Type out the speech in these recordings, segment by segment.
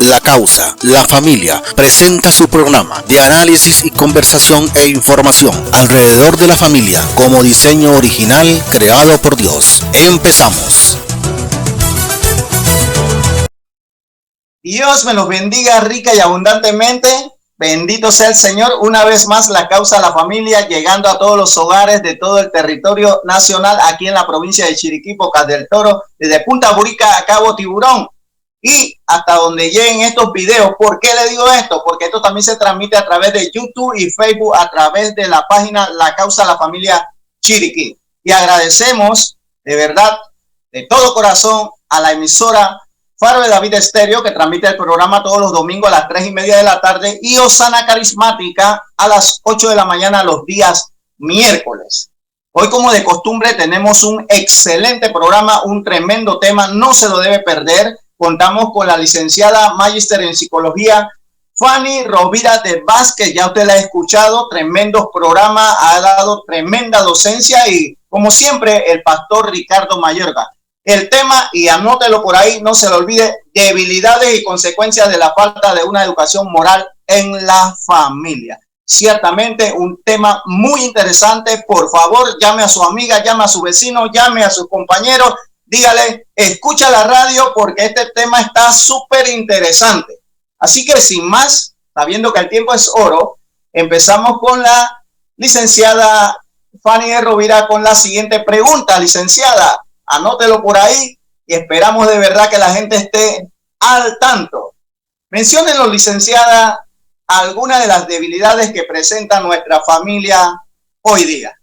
La Causa, la Familia presenta su programa de análisis y conversación e información alrededor de la familia como diseño original creado por Dios. Empezamos. Dios me los bendiga rica y abundantemente. Bendito sea el Señor. Una vez más, La Causa, la Familia, llegando a todos los hogares de todo el territorio nacional, aquí en la provincia de Chiriquí, Bocas del Toro, desde Punta Burica a Cabo Tiburón y hasta donde lleguen estos videos. ¿Por qué le digo esto? Porque esto también se transmite a través de YouTube y Facebook, a través de la página La Causa, la Familia Chiriquí. Y agradecemos de verdad, de todo corazón, a la emisora Faro de David Estéreo, que transmite el programa todos los domingos a las 3:30 de la tarde, y Osana Carismática a las 8 de la mañana los días miércoles. Hoy, como de costumbre, tenemos un excelente programa, un tremendo tema, no se lo debe perder. Contamos con la licenciada Magíster en Psicología, Fanny Rovira de Vázquez. Ya usted la ha escuchado, tremendos programas, ha dado tremenda docencia, y como siempre, el pastor Ricardo Mayorga. El tema, y anótelo por ahí, no se lo olvide: debilidades y consecuencias de la falta de una educación moral en la familia. Ciertamente un tema muy interesante. Por favor, llame a su amiga, llame a su vecino, llame a sus compañeros, dígale, escucha la radio porque este tema está súper interesante. Así que sin más, sabiendo que el tiempo es oro, empezamos con la licenciada Fanny Rovira con la siguiente pregunta. Licenciada, anótelo por ahí y esperamos de verdad que la gente esté al tanto. Menciónenos, licenciada, algunas de las debilidades que presenta nuestra familia hoy día.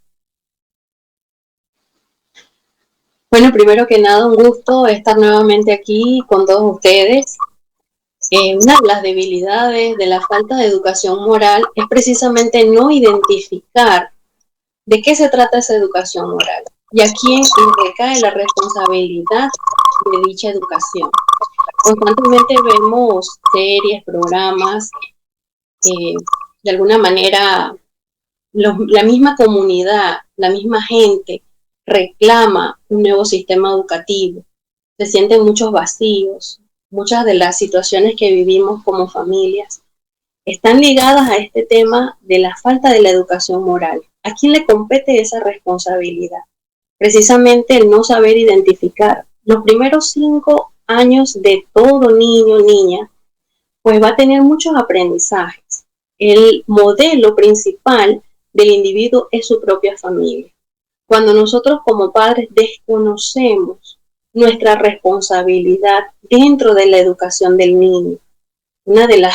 Bueno, primero que nada, un gusto estar nuevamente aquí con todos ustedes. Una de las debilidades de la falta de educación moral es precisamente no identificar de qué se trata esa educación moral y a quién recae la responsabilidad de dicha educación. Constantemente vemos series, programas, de alguna manera la misma comunidad, la misma gente reclama un nuevo sistema educativo. Se sienten muchos vacíos. Muchas de las situaciones que vivimos como familias están ligadas a este tema de la falta de la educación moral. ¿A quién le compete esa responsabilidad? Precisamente el no saber identificar. Los primeros 5 años de todo niño o niña, pues va a tener muchos aprendizajes. El modelo principal del individuo es su propia familia. Cuando nosotros como padres desconocemos nuestra responsabilidad dentro de la educación del niño, una de las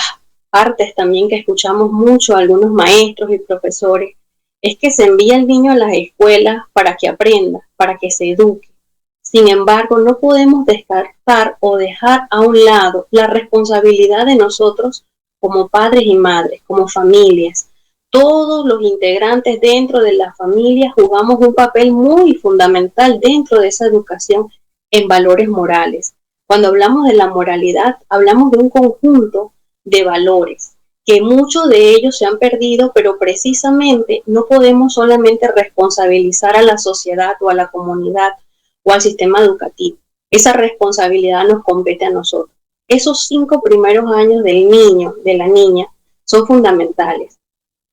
partes también que escuchamos mucho a algunos maestros y profesores es que se envía al niño a las escuelas para que aprenda, para que se eduque. Sin embargo, no podemos descartar o dejar a un lado la responsabilidad de nosotros como padres y madres, como familias. Todos los integrantes dentro de la familia jugamos un papel muy fundamental dentro de esa educación en valores morales. Cuando hablamos de la moralidad, hablamos de un conjunto de valores que muchos de ellos se han perdido, pero precisamente no podemos solamente responsabilizar a la sociedad o a la comunidad o al sistema educativo. Esa responsabilidad nos compete a nosotros. Esos 5 primeros años del niño, de la niña, son fundamentales.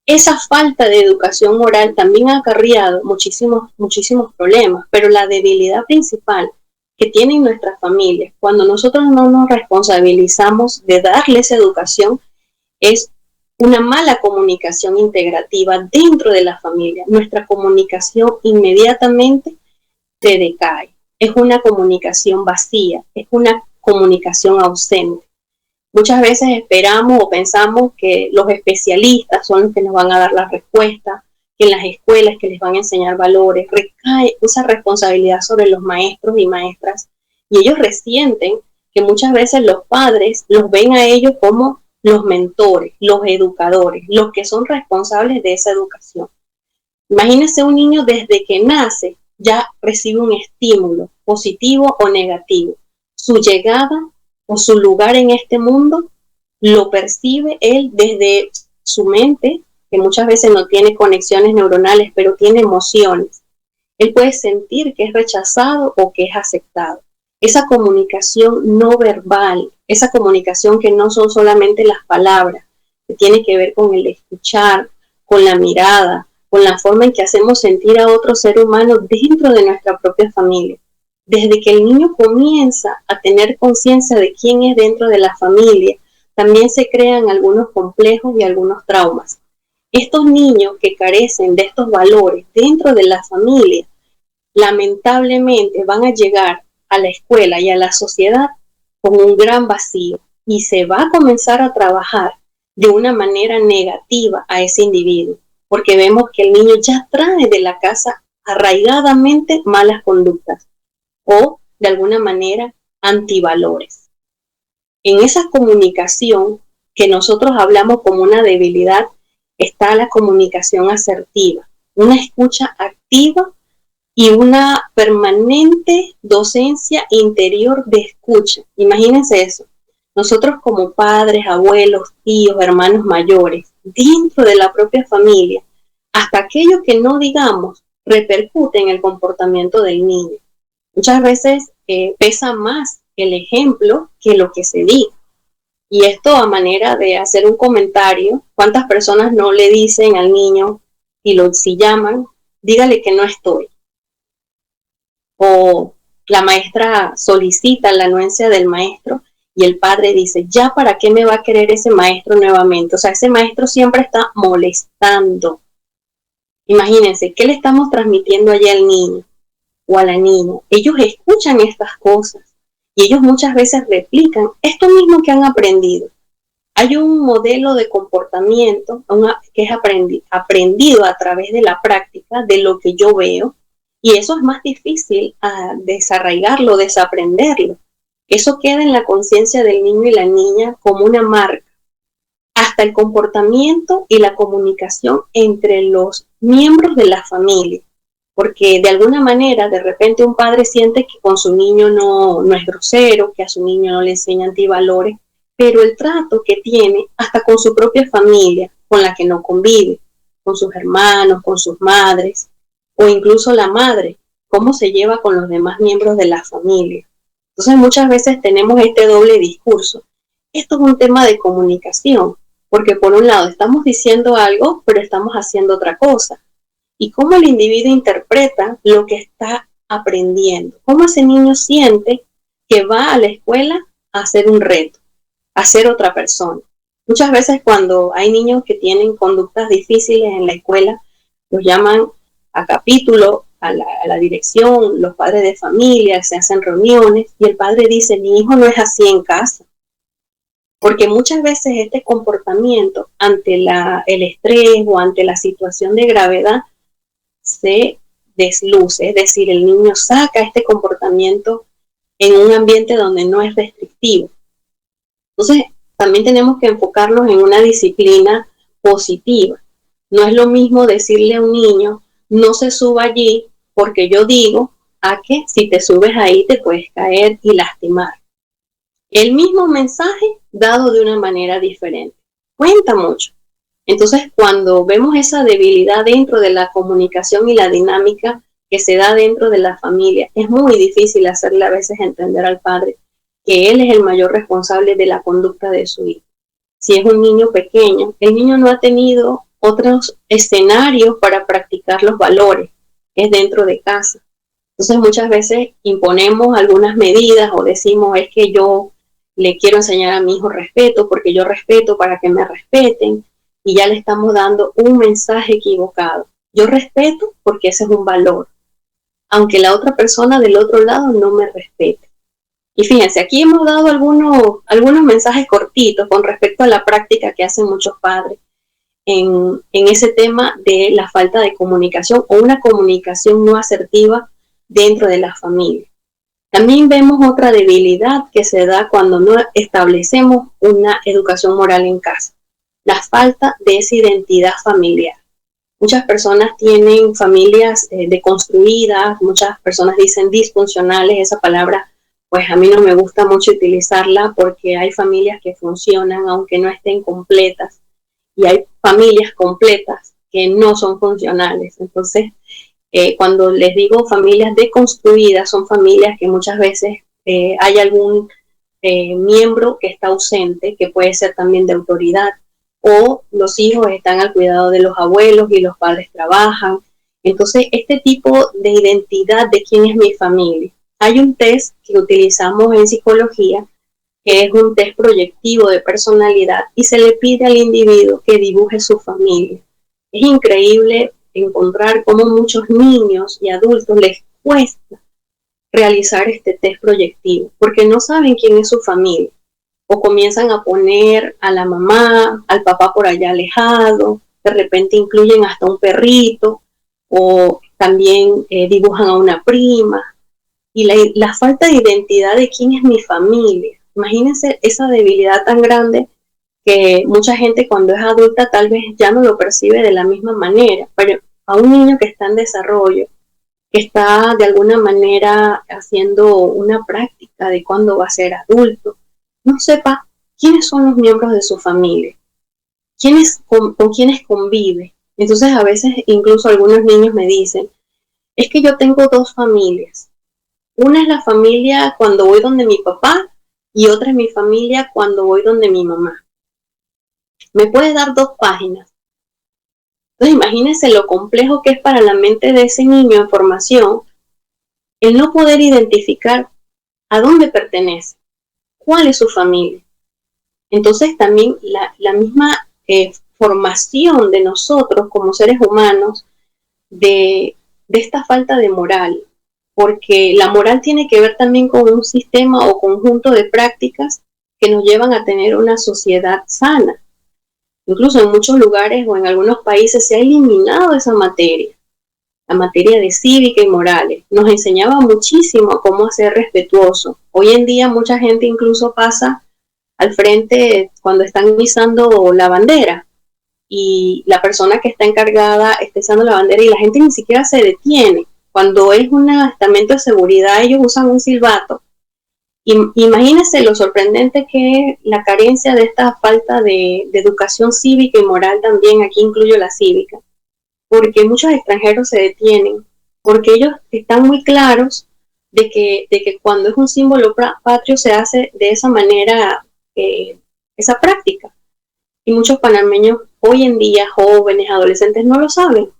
Esa falta de educación moral también ha acarreado muchísimos problemas, pero la debilidad principal que tienen nuestras familias, cuando nosotros no nos responsabilizamos de darles educación, es una mala comunicación integrativa dentro de la familia. Nuestra comunicación inmediatamente se decae. Es una comunicación vacía, es una comunicación ausente. Muchas veces esperamos o pensamos que los especialistas son los que nos van a dar la respuesta, que en las escuelas que les van a enseñar valores. Recae esa responsabilidad sobre los maestros y maestras, y ellos resienten que muchas veces los padres los ven a ellos como los mentores, los educadores, los que son responsables de esa educación. Imagínense un niño desde que nace ya recibe un estímulo positivo o negativo. Su llegada o su lugar en este mundo lo percibe él desde su mente, que muchas veces no tiene conexiones neuronales, pero tiene emociones. Él puede sentir que es rechazado o que es aceptado. esa comunicación no verbal, esa comunicación que no son solamente las palabras, que tiene que ver con el escuchar, con la mirada, con la forma en que hacemos sentir a otro ser humano dentro de nuestra propia familia. Desde que el niño comienza a tener conciencia de quién es dentro de la familia, también se crean algunos complejos y algunos traumas. Estos niños que carecen de estos valores dentro de la familia, lamentablemente van a llegar a la escuela y a la sociedad con un gran vacío y se va a comenzar a trabajar de una manera negativa a ese individuo, porque vemos que el niño ya trae de la casa arraigadamente malas conductas o de alguna manera antivalores. En esa comunicación que nosotros hablamos como una debilidad está la comunicación asertiva, una escucha activa y una permanente docencia interior de escucha. Imagínense eso. Nosotros como padres, abuelos, tíos, hermanos mayores, dentro de la propia familia, hasta aquello que no digamos repercute en el comportamiento del niño. Muchas veces pesa más el ejemplo que lo que se diga. Y esto a manera de hacer un comentario, ¿cuántas personas no le dicen al niño, si llaman, dígale que no estoy? O la maestra solicita la anuencia del maestro y el padre dice, ya para qué me va a querer ese maestro nuevamente. O sea, ese maestro siempre está molestando. Imagínense, ¿qué le estamos transmitiendo allá al niño o a la niña? Ellos escuchan estas cosas y ellos muchas veces replican esto mismo que han aprendido. Hay un modelo de comportamiento que es aprendido a través de la práctica, de lo que yo veo, y eso es más difícil desarraigarlo, desaprenderlo. Eso queda en la conciencia del niño y la niña como una marca. Hasta el comportamiento y la comunicación entre los miembros de la familia. Porque de alguna manera, de repente un padre siente que con su niño no es grosero, que a su niño no le enseña antivalores, pero el trato que tiene hasta con su propia familia, con la que no convive, con sus hermanos, con sus madres, o incluso la madre, cómo se lleva con los demás miembros de la familia. Entonces muchas veces tenemos este doble discurso. Esto es un tema de comunicación, porque por un lado estamos diciendo algo, pero estamos haciendo otra cosa. Y cómo el individuo interpreta lo que está aprendiendo. Cómo ese niño siente que va a la escuela a hacer un reto, a ser otra persona. Muchas veces cuando hay niños que tienen conductas difíciles en la escuela, los llaman a capítulo, a la dirección, los padres de familia, se hacen reuniones y el padre dice, mi hijo no es así en casa. Porque muchas veces este comportamiento ante el estrés o ante la situación de gravedad se desluce, es decir, el niño saca este comportamiento en un ambiente donde no es restrictivo. Entonces, también tenemos que enfocarnos en una disciplina positiva. No es lo mismo decirle a un niño, no se suba allí, porque yo digo, a que si te subes ahí te puedes caer y lastimar. El mismo mensaje dado de una manera diferente. Cuenta mucho. Entonces, cuando vemos esa debilidad dentro de la comunicación y la dinámica que se da dentro de la familia, es muy difícil hacerle a veces entender al padre que él es el mayor responsable de la conducta de su hijo. Si es un niño pequeño, el niño no ha tenido otros escenarios para practicar los valores, es dentro de casa. Entonces, muchas veces imponemos algunas medidas o decimos, es que yo le quiero enseñar a mi hijo respeto porque yo respeto para que me respeten. Y ya le estamos dando un mensaje equivocado. Yo respeto porque ese es un valor, aunque la otra persona del otro lado no me respete. Y fíjense, aquí hemos dado algunos mensajes cortitos con respecto a la práctica que hacen muchos padres en ese tema de la falta de comunicación o una comunicación no asertiva dentro de la familia. También vemos otra debilidad que se da cuando no establecemos una educación moral en casa. La falta de esa identidad familiar. Muchas personas tienen familias deconstruidas, muchas personas dicen disfuncionales, esa palabra pues a mí no me gusta mucho utilizarla porque hay familias que funcionan aunque no estén completas y hay familias completas que no son funcionales. Entonces, cuando les digo familias deconstruidas, son familias que muchas veces hay algún miembro que está ausente, que puede ser también de autoridad, o los hijos están al cuidado de los abuelos y los padres trabajan. Entonces, este tipo de identidad de quién es mi familia. Hay un test que utilizamos en psicología, que es un test proyectivo de personalidad, y se le pide al individuo que dibuje su familia. Es increíble encontrar cómo muchos niños y adultos les cuesta realizar este test proyectivo, porque no saben quién es su familia, o comienzan a poner a la mamá, al papá por allá alejado, de repente incluyen hasta un perrito, o también dibujan a una prima, y la falta de identidad de quién es mi familia. Imagínense esa debilidad tan grande que mucha gente cuando es adulta tal vez ya no lo percibe de la misma manera, pero a un niño que está en desarrollo, que está de alguna manera haciendo una práctica de cuándo va a ser adulto, no sepa quiénes son los miembros de su familia, con quiénes convive. Entonces a veces incluso algunos niños me dicen, es que yo tengo dos familias. Una es la familia cuando voy donde mi papá y otra es mi familia cuando voy donde mi mamá. ¿Me puedes dar 2 páginas? Entonces imagínense lo complejo que es para la mente de ese niño en formación el no poder identificar a dónde pertenece, cuál es su familia. Entonces también la misma formación de nosotros como seres humanos de esta falta de moral, porque la moral tiene que ver también con un sistema o conjunto de prácticas que nos llevan a tener una sociedad sana. Incluso en muchos lugares o en algunos países se ha eliminado esa materia, la materia de cívica y morales. Nos enseñaba muchísimo cómo ser respetuoso. Hoy en día mucha gente incluso pasa al frente cuando están izando la bandera y la persona que está encargada está izando la bandera y la gente ni siquiera se detiene. Cuando es un estamento de seguridad, ellos usan un silbato. Imagínense lo sorprendente que es la carencia de esta falta de educación cívica y moral también, aquí incluyo la cívica, porque muchos extranjeros se detienen, porque ellos están muy claros de que cuando es un símbolo patrio se hace de esa manera, esa práctica. Y muchos panameños hoy en día, jóvenes, adolescentes, no lo saben.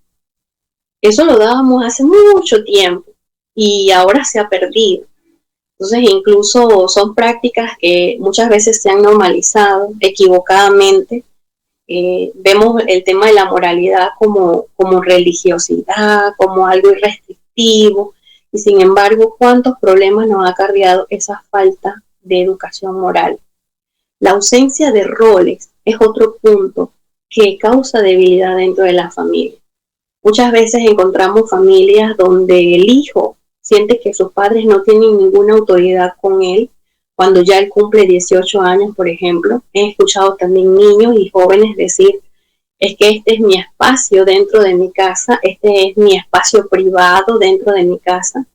Eso lo dábamos hace mucho tiempo y ahora se ha perdido. Entonces, incluso son prácticas que muchas veces se han normalizado equivocadamente. Vemos el tema de la moralidad como religiosidad, como algo irrestrictivo, y sin embargo, ¿cuántos problemas nos ha acarreado esa falta de educación moral? La ausencia de roles es otro punto que causa debilidad dentro de la familia. Muchas veces encontramos familias donde el hijo siente que sus padres no tienen ninguna autoridad con él cuando ya él cumple 18 años, por ejemplo. He escuchado también niños y jóvenes decir, es que este es mi espacio dentro de mi casa, este es mi espacio privado dentro de mi casa.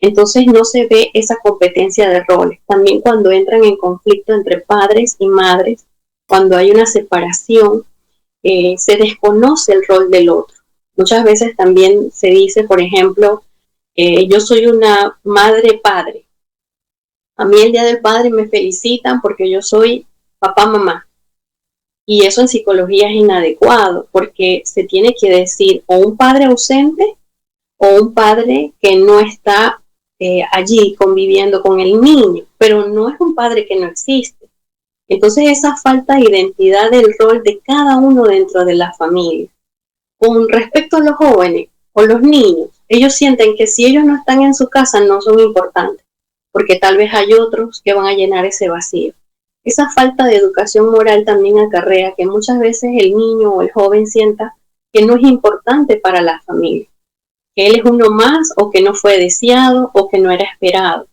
Entonces no se ve esa competencia de roles. También cuando entran en conflicto entre padres y madres, cuando hay una separación, se desconoce el rol del otro. Muchas veces también se dice, por ejemplo, yo soy una madre-padre. A mí el Día del Padre me felicitan porque yo soy papá-mamá. Y eso en psicología es inadecuado porque se tiene que decir o un padre ausente o un padre que no está allí conviviendo con el niño, pero no es un padre que no existe. Entonces esa falta de identidad del rol de cada uno dentro de la familia. Con respecto a los jóvenes o los niños, ellos sienten que si ellos no están en su casa no son importantes, porque tal vez hay otros que van a llenar ese vacío. Esa falta de educación moral también acarrea que muchas veces el niño o el joven sienta que no es importante para la familia, que él es uno más o que no fue deseado o que no era esperado.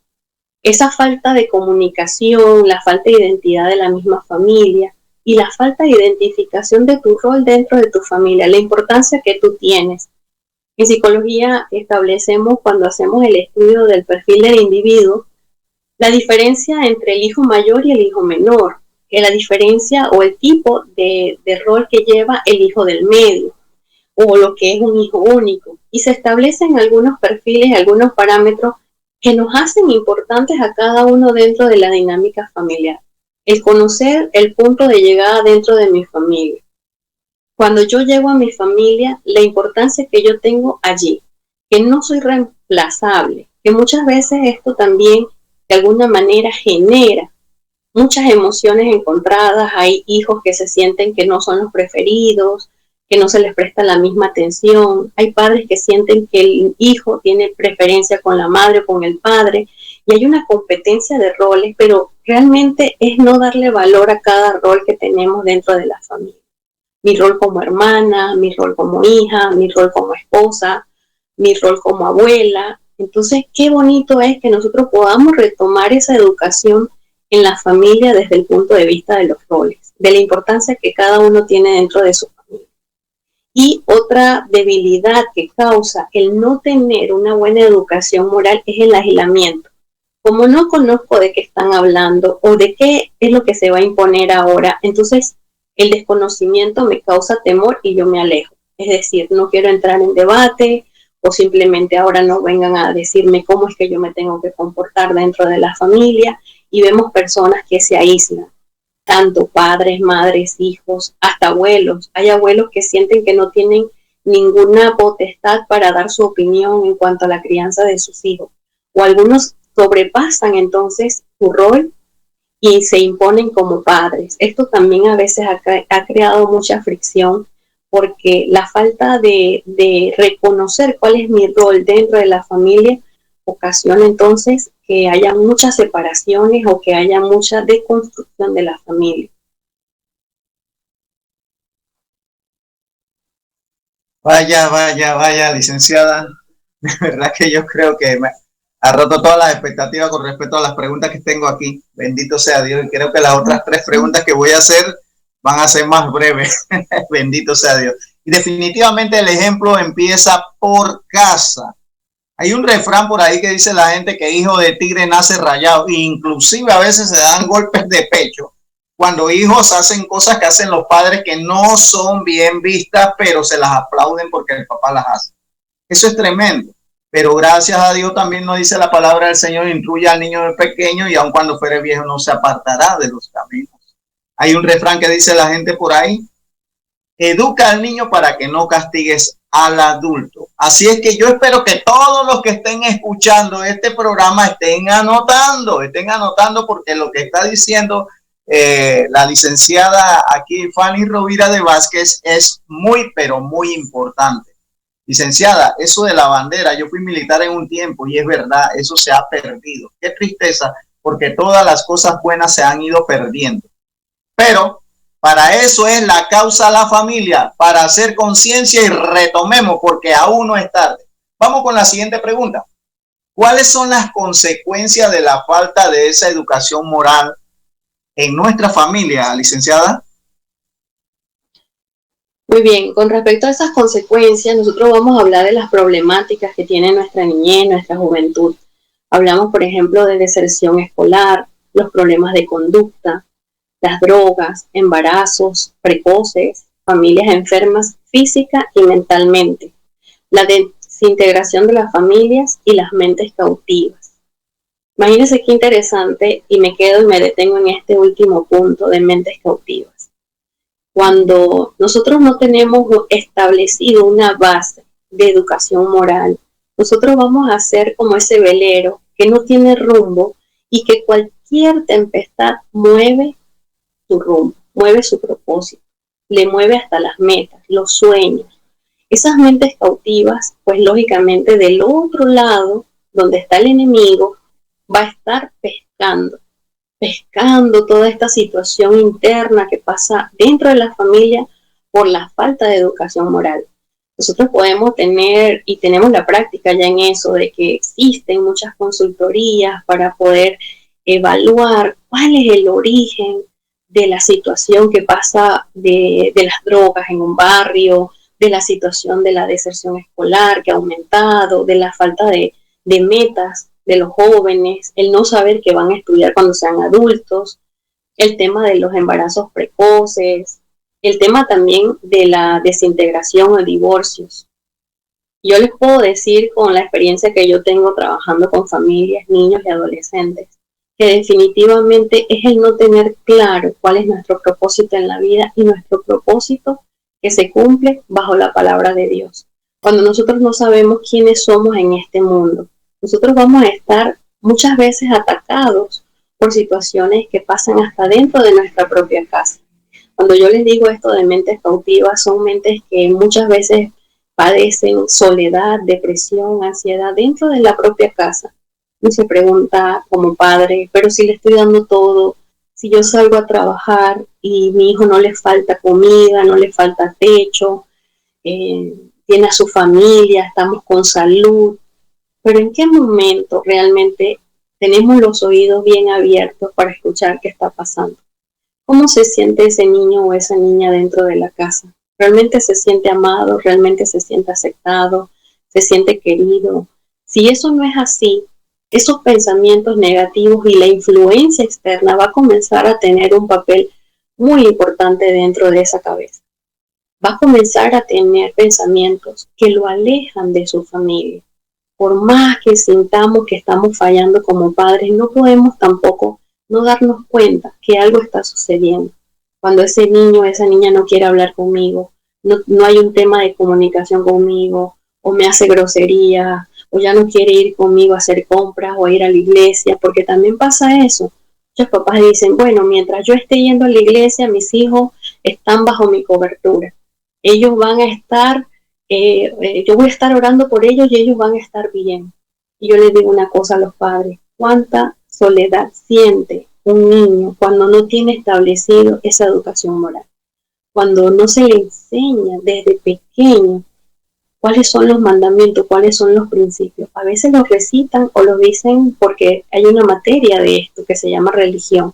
Esa falta de comunicación, la falta de identidad de la misma familia y la falta de identificación de tu rol dentro de tu familia, la importancia que tú tienes. En psicología establecemos cuando hacemos el estudio del perfil del individuo, la diferencia entre el hijo mayor y el hijo menor, que la diferencia o el tipo de rol que lleva el hijo del medio, o lo que es un hijo único. Y se establecen algunos perfiles, algunos parámetros que nos hacen importantes a cada uno dentro de la dinámica familiar. El conocer el punto de llegada dentro de mi familia. Cuando yo llego a mi familia, la importancia que yo tengo allí, que no soy reemplazable, que muchas veces esto también de alguna manera genera muchas emociones encontradas. Hay hijos que se sienten que no son los preferidos, que no se les presta la misma atención. Hay padres que sienten que el hijo tiene preferencia con la madre o con el padre, y hay una competencia de roles, pero realmente es no darle valor a cada rol que tenemos dentro de la familia. Mi rol como hermana, mi rol como hija, mi rol como esposa, mi rol como abuela. Entonces, qué bonito es que nosotros podamos retomar esa educación en la familia desde el punto de vista de los roles, de la importancia que cada uno tiene dentro de su familia. Y otra debilidad que causa el no tener una buena educación moral es el aislamiento. Como no conozco de qué están hablando o de qué es lo que se va a imponer ahora, entonces el desconocimiento me causa temor y yo me alejo. Es decir, no quiero entrar en debate, o simplemente ahora no vengan a decirme cómo es que yo me tengo que comportar dentro de la familia, y vemos personas que se aíslan, tanto padres, madres, hijos, hasta abuelos. Hay abuelos que sienten que no tienen ninguna potestad para dar su opinión en cuanto a la crianza de sus hijos, o algunos sobrepasan entonces su rol y se imponen como padres. Esto también a veces ha creado mucha fricción, porque la falta de reconocer cuál es mi rol dentro de la familia ocasiona entonces que haya muchas separaciones o que haya mucha deconstrucción de la familia. Vaya, licenciada. De verdad que yo creo que me ha roto todas las expectativas con respecto a las preguntas que tengo aquí. Bendito sea Dios. Y creo que las otras 3 preguntas que voy a hacer van a ser más breves. Bendito sea Dios. Y definitivamente el ejemplo empieza por casa. Hay un refrán por ahí que dice la gente que hijo de tigre nace rayado. Inclusive a veces se dan golpes de pecho cuando hijos hacen cosas que hacen los padres que no son bien vistas, pero se las aplauden porque el papá las hace. Eso es tremendo. Pero gracias a Dios también nos dice la palabra del Señor: instruye al niño de pequeño y aun cuando fuere viejo no se apartará de los caminos. Hay un refrán que dice la gente por ahí: educa al niño para que no castigues al adulto. Así es que yo espero que todos los que estén escuchando este programa estén anotando, porque lo que está diciendo la licenciada aquí, Fanny Rovira de Vázquez, es muy, pero muy importante. Licenciada, eso de la bandera, yo fui militar en un tiempo y es verdad, eso se ha perdido. Qué tristeza, porque todas las cosas buenas se han ido perdiendo. Pero para eso es la causa la familia, para hacer conciencia y retomemos, porque aún no es tarde. Vamos con la siguiente pregunta. ¿Cuáles son las consecuencias de la falta de esa educación moral en nuestra familia, licenciada? Muy bien, con respecto a esas consecuencias, nosotros vamos a hablar de las problemáticas que tiene nuestra niñez, nuestra juventud. Hablamos, por ejemplo, de deserción escolar, los problemas de conducta, las drogas, embarazos precoces, familias enfermas física y mentalmente, la desintegración de las familias y las mentes cautivas. Imagínense qué interesante, y me quedo y me detengo en este último punto de mentes cautivas. Cuando nosotros no tenemos establecido una base de educación moral, nosotros vamos a ser como ese velero que no tiene rumbo y que cualquier tempestad mueve su rumbo, mueve su propósito, le mueve hasta las metas, los sueños. Esas mentes cautivas, pues lógicamente del otro lado, donde está el enemigo, va a estar pescando toda esta situación interna que pasa dentro de la familia por la falta de educación moral. Nosotros podemos tener, y tenemos la práctica ya en eso, de que existen muchas consultorías para poder evaluar cuál es el origen de la situación que pasa de las drogas en un barrio, de la situación de la deserción escolar que ha aumentado, de la falta de metas de los jóvenes, el no saber que van a estudiar cuando sean adultos, el tema de los embarazos precoces, el tema también de la desintegración o divorcios. Yo les puedo decir con la experiencia que yo tengo trabajando con familias, niños y adolescentes, que definitivamente es el no tener claro cuál es nuestro propósito en la vida y nuestro propósito que se cumple bajo la palabra de Dios. Cuando nosotros no sabemos quiénes somos en este mundo, nosotros vamos a estar muchas veces atacados por situaciones que pasan hasta dentro de nuestra propia casa. Cuando yo les digo esto de mentes cautivas, son mentes que muchas veces padecen soledad, depresión, ansiedad dentro de la propia casa. Y se pregunta como padre, pero si le estoy dando todo, si yo salgo a trabajar y mi hijo no le falta comida, no le falta techo, tiene a su familia, estamos con salud, pero ¿en qué momento realmente tenemos los oídos bien abiertos para escuchar qué está pasando? ¿Cómo se siente ese niño o esa niña dentro de la casa? ¿Realmente se siente amado? ¿Realmente se siente aceptado? ¿Se siente querido? Si eso no es así, esos pensamientos negativos y la influencia externa va a comenzar a tener un papel muy importante dentro de esa cabeza. Va a comenzar a tener pensamientos que lo alejan de su familia. Por más que sintamos que estamos fallando como padres, no podemos tampoco no darnos cuenta que algo está sucediendo. Cuando ese niño o esa niña no quiere hablar conmigo, no hay un tema de comunicación conmigo, o me hace grosería, o ya no quiere ir conmigo a hacer compras o a ir a la iglesia, porque también pasa eso. Muchos papás dicen, bueno, mientras yo esté yendo a la iglesia, mis hijos están bajo mi cobertura. Ellos van a estar, yo voy a estar orando por ellos y ellos van a estar bien. Y yo les digo una cosa a los padres, ¿cuánta soledad siente un niño cuando no tiene establecido esa educación moral? Cuando no se le enseña desde pequeño cuáles son los mandamientos, cuáles son los principios. A veces los recitan o los dicen porque hay una materia de esto que se llama religión,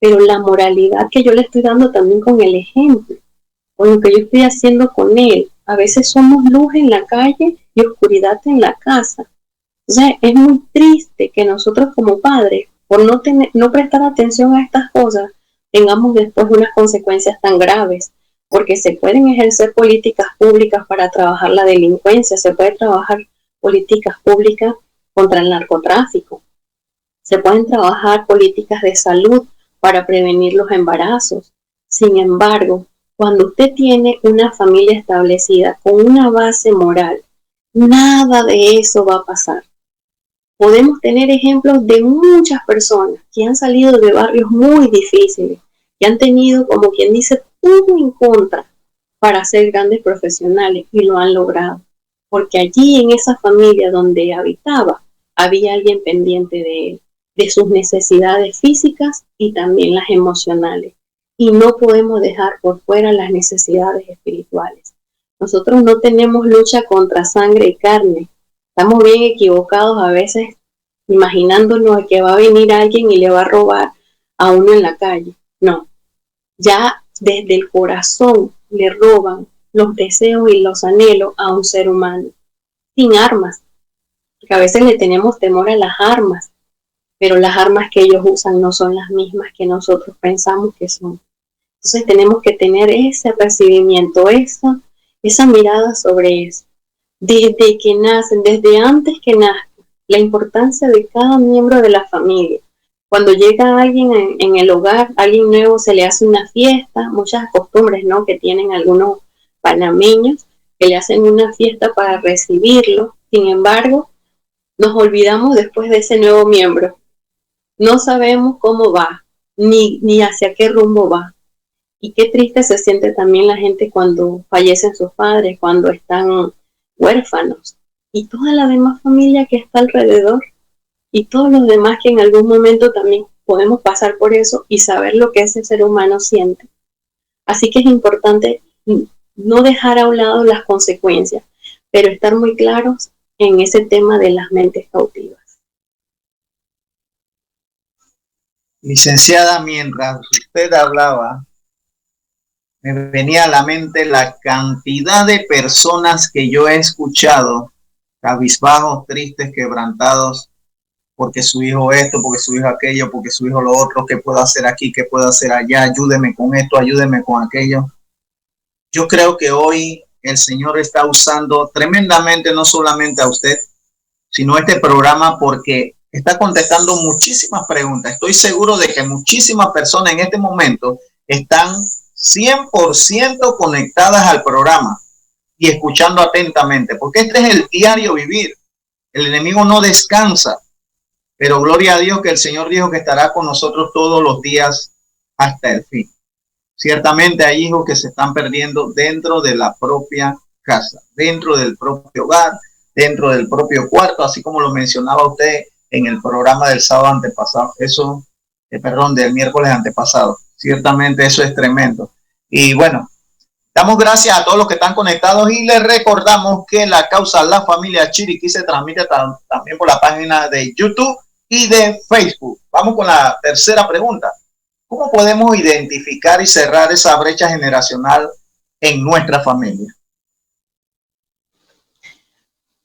pero la moralidad que yo le estoy dando también con el ejemplo, con lo que yo estoy haciendo con él. A veces somos luz en la calle y oscuridad en la casa. O sea, es muy triste que nosotros como padres, por no prestar atención a estas cosas, tengamos después unas consecuencias tan graves, porque se pueden ejercer políticas públicas para trabajar la delincuencia, se puede trabajar políticas públicas contra el narcotráfico, se pueden trabajar políticas de salud para prevenir los embarazos. Sin embargo, cuando usted tiene una familia establecida con una base moral, nada de eso va a pasar. Podemos tener ejemplos de muchas personas que han salido de barrios muy difíciles, que han tenido, como quien dice, todo en contra para ser grandes profesionales y lo han logrado. Porque allí en esa familia donde habitaba, había alguien pendiente de él, de sus necesidades físicas y también las emocionales. Y no podemos dejar por fuera las necesidades espirituales. Nosotros no tenemos lucha contra sangre y carne. Estamos bien equivocados a veces imaginándonos que va a venir alguien y le va a robar a uno en la calle. No, ya desde el corazón le roban los deseos y los anhelos a un ser humano, sin armas. Porque a veces le tenemos temor a las armas, pero las armas que ellos usan no son las mismas que nosotros pensamos que son. Entonces tenemos que tener ese apercibimiento, esa mirada sobre eso. Desde que nacen, desde antes que nazcan, la importancia de cada miembro de la familia. Cuando llega alguien en el hogar, alguien nuevo, se le hace una fiesta, muchas costumbres, ¿no?, que tienen algunos panameños, que le hacen una fiesta para recibirlo. Sin embargo, nos olvidamos después de ese nuevo miembro. No sabemos cómo va, ni hacia qué rumbo va. Y qué triste se siente también la gente cuando fallecen sus padres, cuando están huérfanos. Y toda la demás familia que está alrededor. Y todos los demás que en algún momento también podemos pasar por eso y saber lo que ese ser humano siente. Así que es importante no dejar a un lado las consecuencias, pero estar muy claros en ese tema de las mentes cautivas. Licenciada, mientras usted hablaba, me venía a la mente la cantidad de personas que yo he escuchado, cabizbajos, tristes, quebrantados, porque su hijo esto, porque su hijo aquello, porque su hijo lo otro, qué puedo hacer aquí, qué puedo hacer allá, ayúdeme con esto, ayúdeme con aquello. Yo creo que hoy el Señor está usando tremendamente, no solamente a usted, sino este programa, porque está contestando muchísimas preguntas. Estoy seguro de que muchísimas personas en este momento están 100% conectadas al programa y escuchando atentamente, porque este es el diario vivir. El enemigo no descansa, pero gloria a Dios que el Señor dijo que estará con nosotros todos los días hasta el fin. Ciertamente hay hijos que se están perdiendo dentro de la propia casa, dentro del propio hogar, dentro del propio cuarto, así como lo mencionaba usted en el programa del sábado antepasado, del miércoles antepasado. Ciertamente eso es tremendo. Y bueno, damos gracias a todos los que están conectados y les recordamos que la causa La Familia Chiriquí se transmite también por la página de YouTube y de Facebook. Vamos con la tercera pregunta. ¿Cómo podemos identificar y cerrar esa brecha generacional en nuestra familia?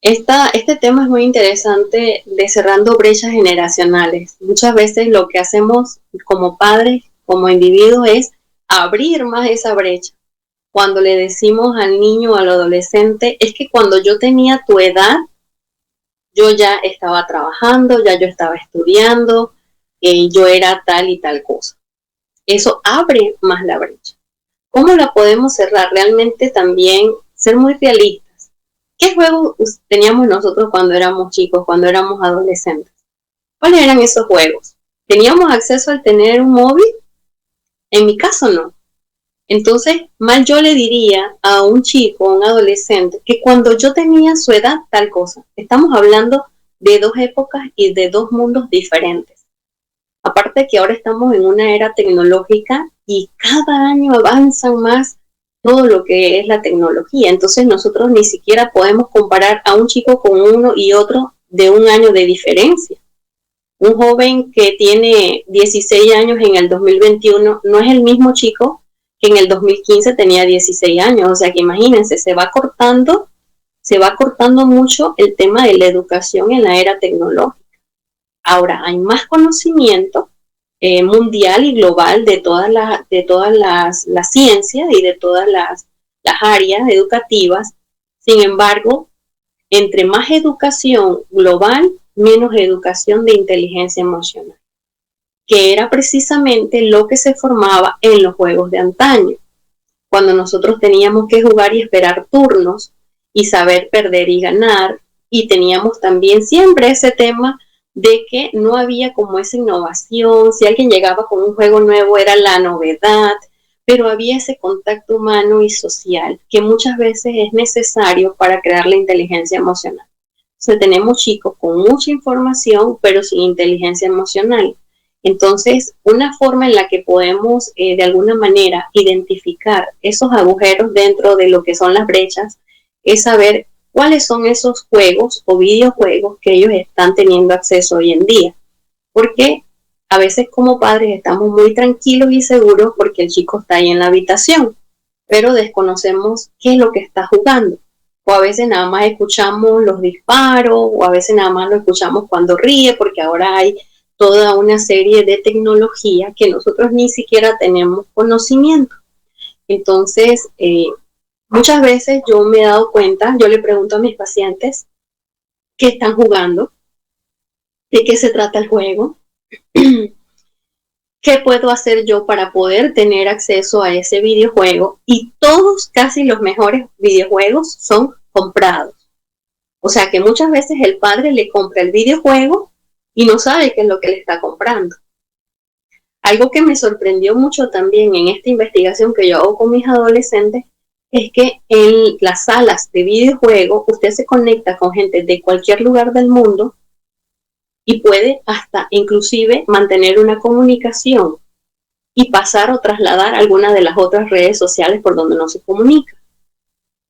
Este tema es muy interesante de cerrando brechas generacionales. Muchas veces lo que hacemos como padres, como individuos, es abrir más esa brecha. Cuando le decimos al niño o al adolescente, es que cuando yo tenía tu edad, yo ya estaba trabajando, ya yo estaba estudiando, yo era tal y tal cosa. Eso abre más la brecha. ¿Cómo la podemos cerrar? Realmente también ser muy realistas. ¿Qué juegos teníamos nosotros cuando éramos chicos, cuando éramos adolescentes? ¿Cuáles eran esos juegos? ¿Teníamos acceso al tener un móvil? En mi caso no. Entonces, mal yo le diría a un chico, a un adolescente, que cuando yo tenía su edad, tal cosa. Estamos hablando de dos épocas y de dos mundos diferentes. Aparte que ahora estamos en una era tecnológica y cada año avanzan más todo lo que es la tecnología. Entonces nosotros ni siquiera podemos comparar a un chico con uno y otro de un año de diferencia. Un joven que tiene 16 años en el 2021 no es el mismo chico que en el 2015 tenía 16 años. O sea que imagínense, se va cortando mucho el tema de la educación en la era tecnológica. Ahora hay más conocimiento mundial y global de todas las ciencias y de todas las áreas educativas. Sin embargo, entre más educación global, menos educación de inteligencia emocional, que era precisamente lo que se formaba en los juegos de antaño, cuando nosotros teníamos que jugar y esperar turnos y saber perder y ganar, y teníamos también siempre ese tema de que no había como esa innovación. Si alguien llegaba con un juego nuevo era la novedad, pero había ese contacto humano y social que muchas veces es necesario para crear la inteligencia emocional. Entonces tenemos chicos con mucha información, pero sin inteligencia emocional. Entonces, una forma en la que podemos de alguna manera identificar esos agujeros dentro de lo que son las brechas es saber cuáles son esos juegos o videojuegos que ellos están teniendo acceso hoy en día. Porque a veces como padres estamos muy tranquilos y seguros porque el chico está ahí en la habitación, pero desconocemos qué es lo que está jugando. O a veces nada más escuchamos los disparos, o a veces nada más lo escuchamos cuando ríe, porque ahora hay toda una serie de tecnología que nosotros ni siquiera tenemos conocimiento. Entonces, muchas veces yo me he dado cuenta, yo le pregunto a mis pacientes qué están jugando, de qué se trata el juego, qué puedo hacer yo para poder tener acceso a ese videojuego, y todos, casi los mejores videojuegos son comprados. O sea que muchas veces el padre le compra el videojuego y no sabe qué es lo que le está comprando. Algo que me sorprendió mucho también en esta investigación que yo hago con mis adolescentes es que en las salas de videojuegos usted se conecta con gente de cualquier lugar del mundo y puede hasta inclusive mantener una comunicación y pasar o trasladar alguna de las otras redes sociales por donde no se comunica.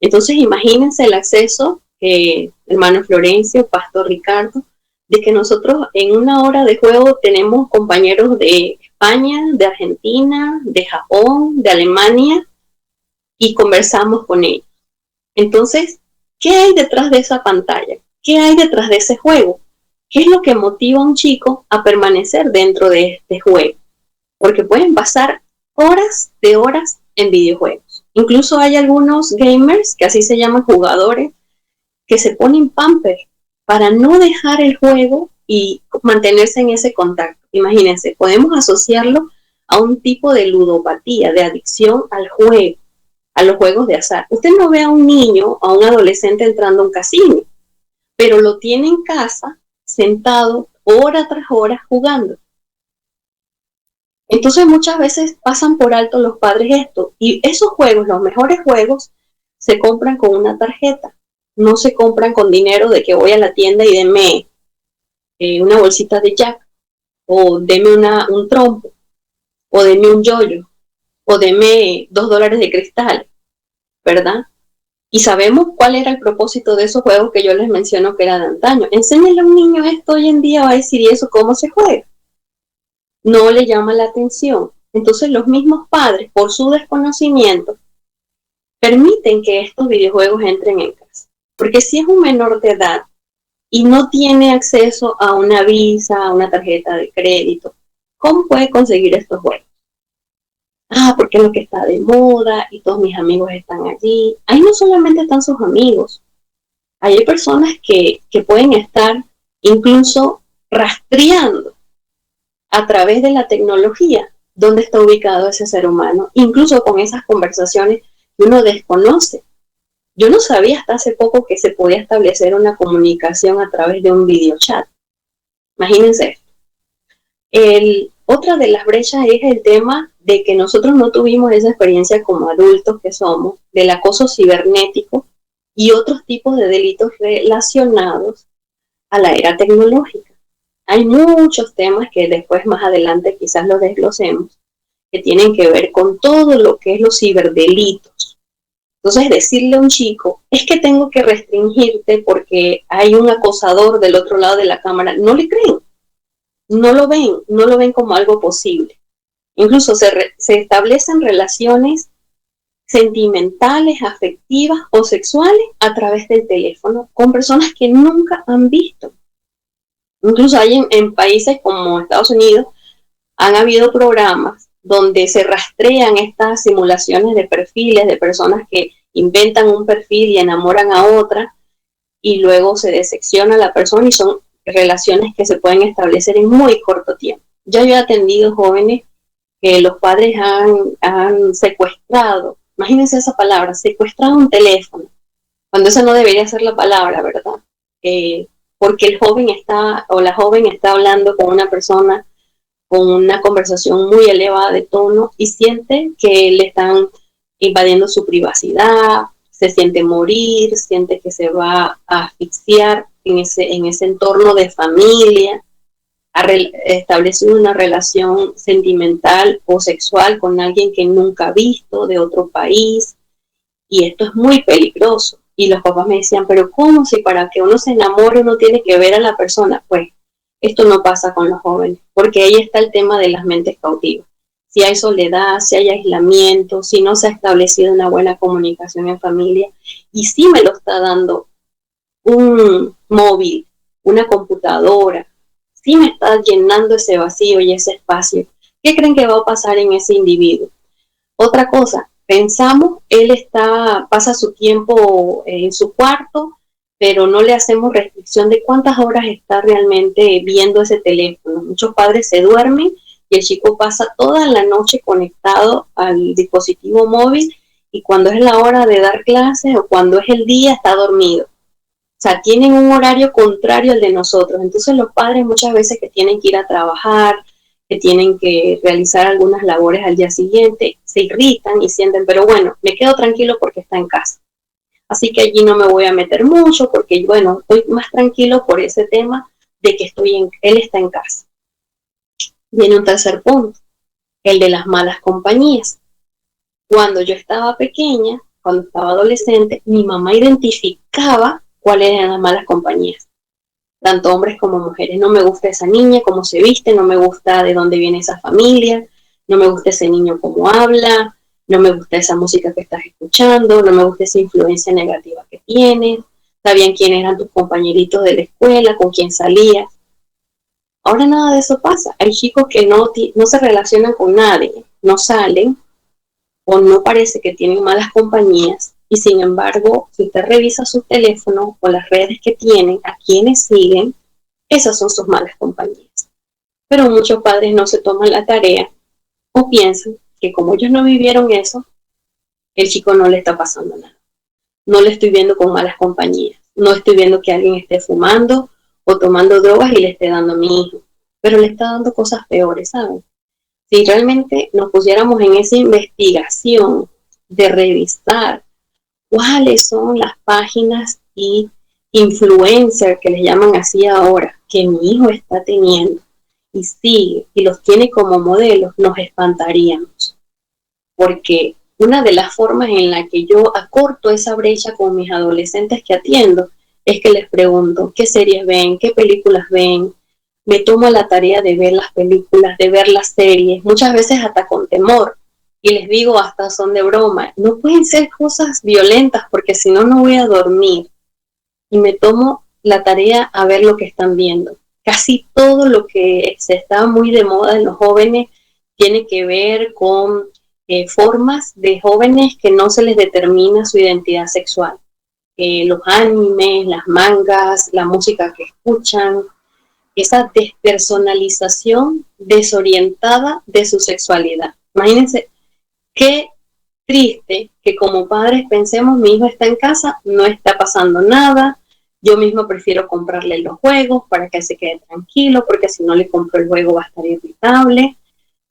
Entonces imagínense el acceso, hermano Florencio, Pastor Ricardo, de que nosotros en una hora de juego tenemos compañeros de España, de Argentina, de Japón, de Alemania, y conversamos con ellos. Entonces, ¿qué hay detrás de esa pantalla? ¿Qué hay detrás de ese juego? ¿Qué es lo que motiva a un chico a permanecer dentro de este juego? Porque pueden pasar horas de horas en videojuegos. Incluso hay algunos gamers, que así se llaman jugadores, que se ponen pamper para no dejar el juego y mantenerse en ese contacto. Imagínense, podemos asociarlo a un tipo de ludopatía, de adicción al juego, a los juegos de azar. Usted no ve a un niño, a un adolescente entrando a un casino, pero lo tiene en casa, sentado, hora tras hora, jugando. Entonces muchas veces pasan por alto los padres esto, y esos juegos, los mejores juegos, se compran con una tarjeta, no se compran con dinero de que voy a la tienda y deme una bolsita de Jack, o deme un trompo, o deme un yoyo, o deme $2 de cristal, ¿verdad? Y sabemos cuál era el propósito de esos juegos que yo les menciono que era de antaño. Enséñale a un niño esto hoy en día, va a decir, ¿y eso cómo se juega? No le llama la atención. Entonces los mismos padres, por su desconocimiento, permiten que estos videojuegos entren en casa. Porque si es un menor de edad y no tiene acceso a una visa, a una tarjeta de crédito, ¿cómo puede conseguir estos juegos? Porque es lo que está de moda y todos mis amigos están allí. Ahí no solamente están sus amigos, hay personas que pueden estar incluso rastreando a través de la tecnología dónde está ubicado ese ser humano, incluso con esas conversaciones que uno desconoce. Yo no sabía hasta hace poco que se podía establecer una comunicación a través de un videochat. Imagínense esto. Otra de las brechas es el tema de que nosotros no tuvimos esa experiencia como adultos que somos, del acoso cibernético y otros tipos de delitos relacionados a la era tecnológica. Hay muchos temas que después más adelante quizás los desglosemos, que tienen que ver con todo lo que es los ciberdelitos. Entonces decirle a un chico, es que tengo que restringirte porque hay un acosador del otro lado de la cámara, no le creen, no lo ven como algo posible. Incluso se establecen relaciones sentimentales, afectivas o sexuales a través del teléfono con personas que nunca han visto. Incluso hay en países como Estados Unidos, han habido programas donde se rastrean estas simulaciones de perfiles de personas que inventan un perfil y enamoran a otra y luego se disecciona a la persona y son relaciones que se pueden establecer en muy corto tiempo. Yo he atendido jóvenes que los padres han secuestrado, imagínense esa palabra, secuestrado un teléfono, cuando esa no debería ser la palabra, ¿verdad? Porque el joven está, o la joven está hablando con una persona con una conversación muy elevada de tono y siente que le están invadiendo su privacidad, se siente morir, siente que se va a asfixiar en ese entorno de familia, ha establecido una relación sentimental o sexual con alguien que nunca ha visto, de otro país, y esto es muy peligroso. Y los papás me decían, pero ¿cómo si para que uno se enamore uno tiene que ver a la persona? Pues esto no pasa con los jóvenes, porque ahí está el tema de las mentes cautivas. Si hay soledad, si hay aislamiento, si no se ha establecido una buena comunicación en familia, y si me lo está dando un móvil, una computadora, si me está llenando ese vacío y ese espacio, ¿qué creen que va a pasar en ese individuo? Otra cosa, pensamos, él pasa su tiempo en su cuarto, pero no le hacemos restricción de cuántas horas está realmente viendo ese teléfono. Muchos padres se duermen y el chico pasa toda la noche conectado al dispositivo móvil y cuando es la hora de dar clases o cuando es el día está dormido. O sea, tienen un horario contrario al de nosotros. Entonces los padres muchas veces que tienen que ir a trabajar, que tienen que realizar algunas labores al día siguiente, se irritan y sienten, pero bueno, me quedo tranquilo porque está en casa. Así que allí no me voy a meter mucho porque, bueno, estoy más tranquilo por ese tema de que él está en casa. Viene un tercer punto, el de las malas compañías. Cuando yo estaba pequeña, cuando estaba adolescente, mi mamá identificaba cuáles eran las malas compañías, tanto hombres como mujeres. No me gusta esa niña, cómo se viste, no me gusta de dónde viene esa familia, no me gusta ese niño cómo habla, no me gusta esa música que estás escuchando, no me gusta esa influencia negativa que tienes, sabían quiénes eran tus compañeritos de la escuela, con quién salías. Ahora nada de eso pasa. Hay chicos que no se relacionan con nadie, no salen, o no parece que tienen malas compañías, y sin embargo, si usted revisa su teléfono o las redes que tienen, a quienes siguen, esas son sus malas compañías. Pero muchos padres no se toman la tarea o piensan que como ellos no vivieron eso, el chico no le está pasando nada. No le estoy viendo con malas compañías. No estoy viendo que alguien esté fumando o tomando drogas y le esté dando a mi hijo. Pero le está dando cosas peores, ¿saben? Si realmente nos pusiéramos en esa investigación de revisar cuáles son las páginas y influencers que les llaman así ahora, que mi hijo está teniendo y sigue y los tiene como modelos, nos espantaríamos. Porque una de las formas en la que yo acorto esa brecha con mis adolescentes que atiendo es que les pregunto qué series ven, qué películas ven. Me tomo la tarea de ver las películas, de ver las series, muchas veces hasta con temor. Y les digo, hasta son de broma. No pueden ser cosas violentas porque si no, no voy a dormir. Y me tomo la tarea a ver lo que están viendo. Casi todo lo que se está muy de moda en los jóvenes tiene que ver con formas de jóvenes que no se les determina su identidad sexual. Los animes, las mangas, la música que escuchan, esa despersonalización desorientada de su sexualidad. Imagínense qué triste que como padres pensemos, mi hijo está en casa, no está pasando nada, yo mismo prefiero comprarle los juegos para que se quede tranquilo, porque si no le compro el juego va a estar irritable,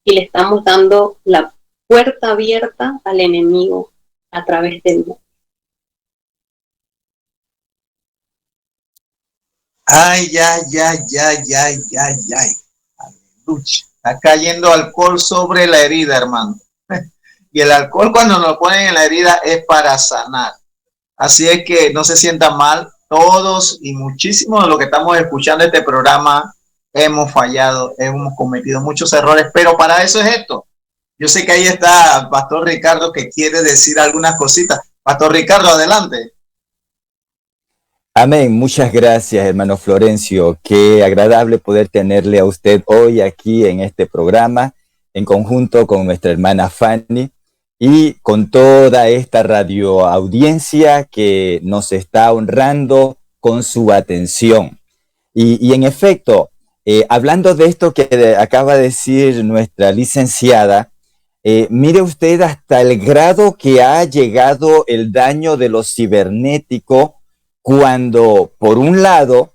y le estamos dando la puerta abierta al enemigo a través del mundo. Ay, ay, ay, ay, ay, ay, ay. Aleluya. Está cayendo alcohol sobre la herida, hermano. Y el alcohol cuando nos ponen en la herida es para sanar. Así es que no se sientan mal. Todos y muchísimos de los que estamos escuchando este programa hemos fallado, hemos cometido muchos errores, pero para eso es esto. Yo sé que ahí está Pastor Ricardo que quiere decir algunas cositas. Pastor Ricardo, adelante. Amén. Muchas gracias, hermano Florencio. Qué agradable poder tenerle a usted hoy aquí en este programa, en conjunto con nuestra hermana Fanny y con toda esta radio audiencia que nos está honrando con su atención. Y en efecto, hablando de esto que acaba de decir nuestra licenciada, mire usted hasta el grado que ha llegado el daño de lo cibernético cuando, por un lado,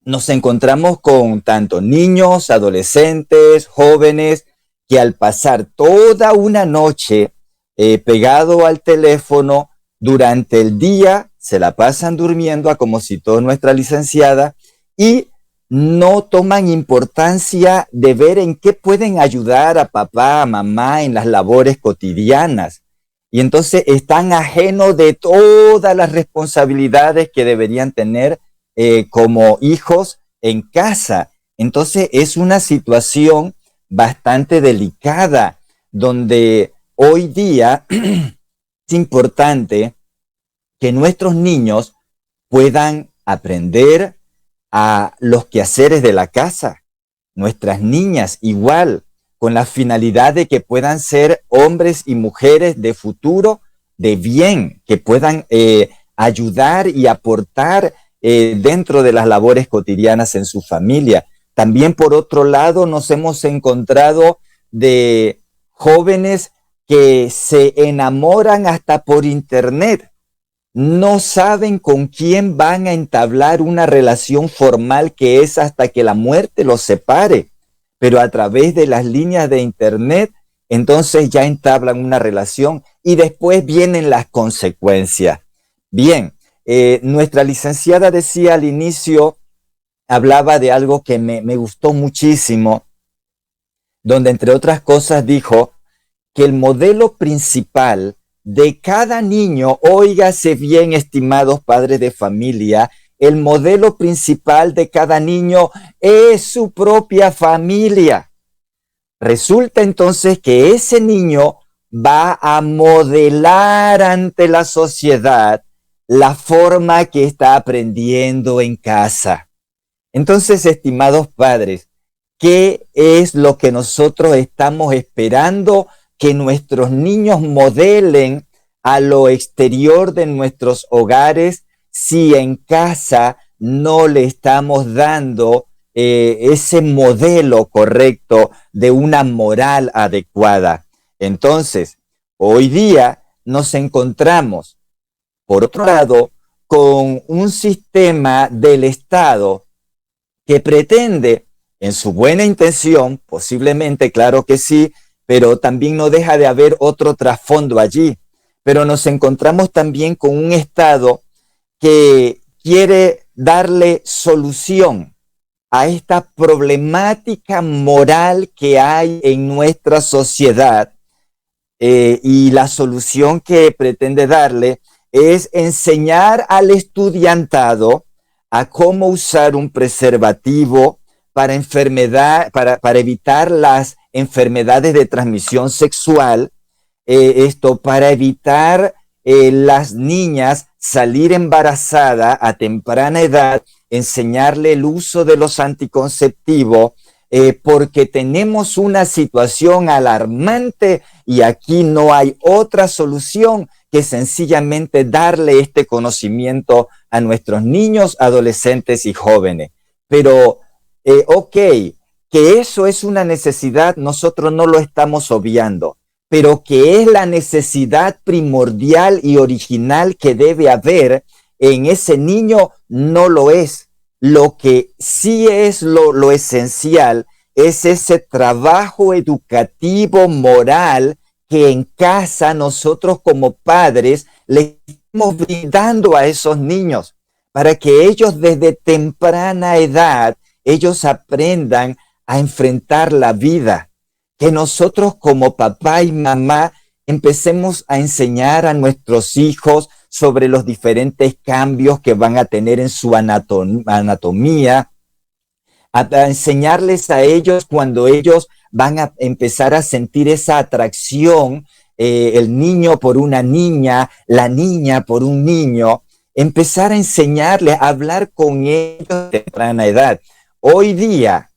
nos encontramos con tanto niños, adolescentes, jóvenes, que al pasar toda una noche pegado al teléfono, durante el día se la pasan durmiendo, como citó nuestra licenciada, y no toman importancia de ver en qué pueden ayudar a papá, a mamá en las labores cotidianas. Y entonces están ajenos de todas las responsabilidades que deberían tener como hijos en casa. Entonces es una situación bastante delicada, donde hoy día es importante que nuestros niños puedan aprender a los quehaceres de la casa, nuestras niñas igual, con la finalidad de que puedan ser hombres y mujeres de futuro, de bien, que puedan ayudar y aportar dentro de las labores cotidianas en su familia. También, por otro lado, nos hemos encontrado de jóvenes que se enamoran hasta por internet. No saben con quién van a entablar una relación formal que es hasta que la muerte los separe. Pero a través de las líneas de internet, entonces ya entablan una relación y después vienen las consecuencias. Bien, nuestra licenciada decía al inicio, hablaba de algo que me gustó muchísimo, donde entre otras cosas dijo que el modelo principal de cada niño, óigase bien, estimados padres de familia, el modelo principal de cada niño es su propia familia. Resulta entonces que ese niño va a modelar ante la sociedad la forma que está aprendiendo en casa. Entonces, estimados padres, ¿qué es lo que nosotros estamos esperando que nuestros niños modelen a lo exterior de nuestros hogares si en casa no le estamos dando ese modelo correcto de una moral adecuada? Entonces, hoy día nos encontramos, por otro lado, con un sistema del Estado que pretende, en su buena intención, posiblemente, claro que sí, pero también no deja de haber otro trasfondo allí. Pero nos encontramos también con un Estado que quiere darle solución a esta problemática moral que hay en nuestra sociedad, y la solución que pretende darle es enseñar al estudiantado a cómo usar un preservativo para evitar las enfermedades de transmisión sexual, para evitar las niñas salir embarazadas a temprana edad, enseñarle el uso de los anticonceptivos, porque tenemos una situación alarmante y aquí no hay otra solución que sencillamente darle este conocimiento a nuestros niños, adolescentes y jóvenes. Pero, que eso es una necesidad, nosotros no lo estamos obviando, pero que es la necesidad primordial y original que debe haber en ese niño, no lo es. Lo que sí es lo esencial es ese trabajo educativo moral que en casa nosotros como padres le estamos brindando a esos niños para que ellos desde temprana edad, ellos aprendan a enfrentar la vida. Que nosotros como papá y mamá empecemos a enseñar a nuestros hijos sobre los diferentes cambios que van a tener en su anatomía, a enseñarles a ellos cuando ellos van a empezar a sentir esa atracción, el niño por una niña, la niña por un niño, empezar a enseñarles a hablar con ellos a temprana edad. Hoy día,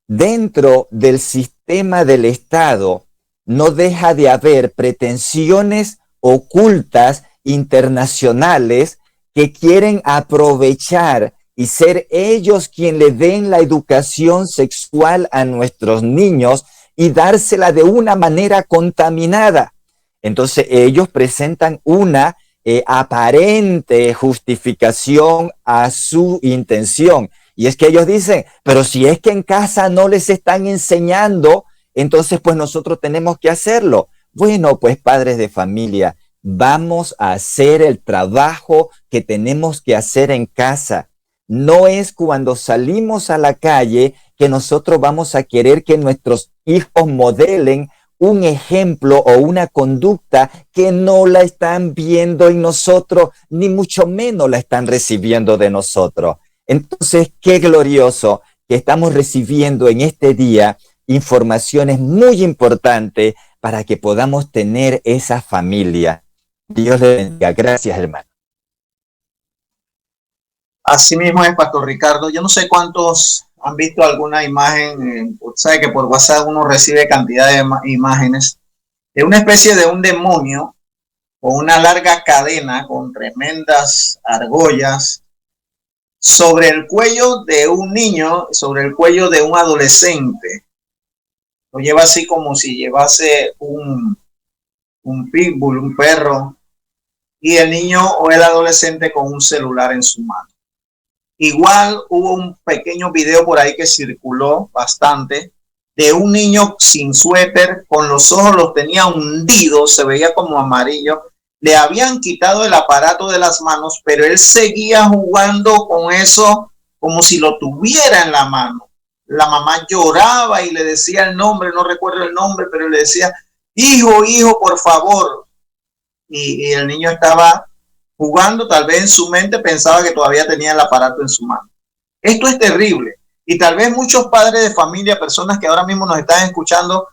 dentro del sistema del Estado, no deja de haber pretensiones ocultas internacionales que quieren aprovechar y ser ellos quien le den la educación sexual a nuestros niños y dársela de una manera contaminada. Entonces ellos presentan una aparente justificación a su intención. Y es que ellos dicen, pero si es que en casa no les están enseñando, entonces pues nosotros tenemos que hacerlo. Bueno, pues padres de familia, vamos a hacer el trabajo que tenemos que hacer en casa. No es cuando salimos a la calle que nosotros vamos a querer que nuestros hijos modelen un ejemplo o una conducta que no la están viendo en nosotros, ni mucho menos la están recibiendo de nosotros. Entonces, qué glorioso que estamos recibiendo en este día informaciones muy importantes para que podamos tener esa familia. Dios le bendiga. Gracias, hermano. Así mismo es, Pastor Ricardo. Yo no sé cuántos han visto alguna imagen, sabe que por WhatsApp uno recibe cantidad de imágenes de una especie de un demonio con una larga cadena, con tremendas argollas, sobre el cuello de un niño, sobre el cuello de un adolescente. Lo lleva así como si llevase un pitbull, un perro, y el niño o el adolescente con un celular en su mano. Igual hubo un pequeño video por ahí que circuló bastante de un niño sin suéter, con los ojos los tenía hundidos, se veía como amarillo. Le habían quitado el aparato de las manos, pero él seguía jugando con eso como si lo tuviera en la mano. La mamá lloraba y le decía el nombre, no recuerdo el nombre, pero le decía, hijo, hijo, por favor. Y el niño estaba jugando, tal vez en su mente pensaba que todavía tenía el aparato en su mano. Esto es terrible. Y tal vez muchos padres de familia, personas que ahora mismo nos están escuchando,